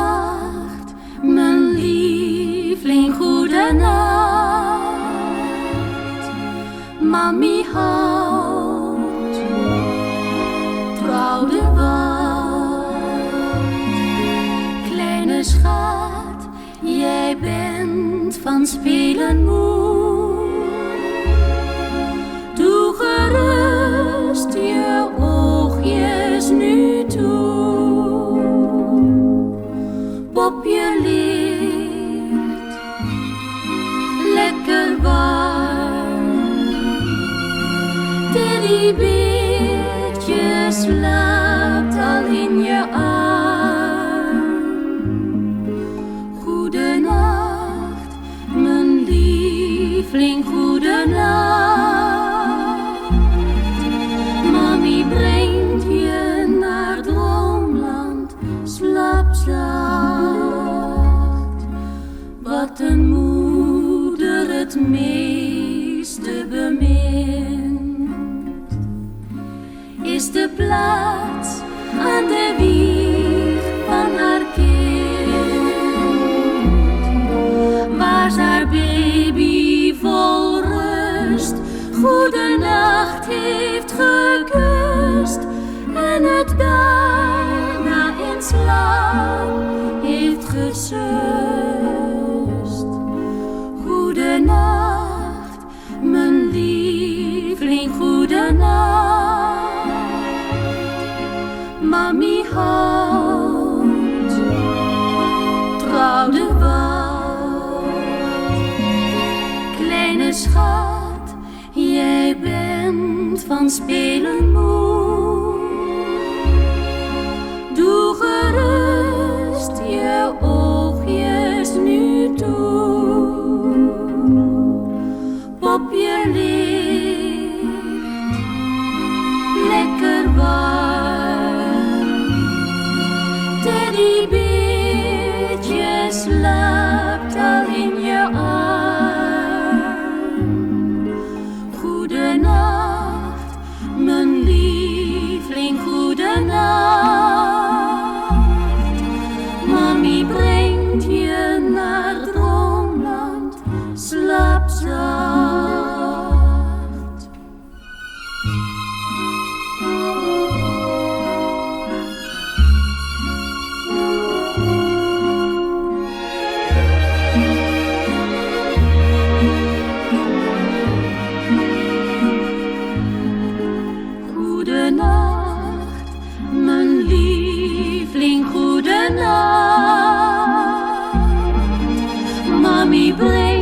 nacht, mijn lieveling, goede nacht. Mami houdt trouw de wacht. Kleine schat, jij bent van spelen moe. Doe gerust je oogjes nu toe. Popje ligt lekker warm. Teddybeertje slaapt al in je arm. Goede nacht, mijn lieveling, goede nacht. Mami brengt je naar droomland, slaap zacht. Wat een moeder het meeste bemint, is de plaats aan de wieg van haar kind, waar ze haar baby vol rust goede nacht heeft gekust en het daarna in slaap heeft gesust. Goede nacht, mijn lieveling, goede nacht. Mami houdt trouw de wacht. Kleine schat, jij bent van spelen moe. Doe gerust je oogjes nu toe. Popje ligt lekker warm. Teddybeertje slaapt al in je arm. Goede nacht, mijn lieveling, goede nacht. Mami brengt je naar droomland, slaap zacht. Goede nacht, mijn lieveling, goede nacht. Mami brengt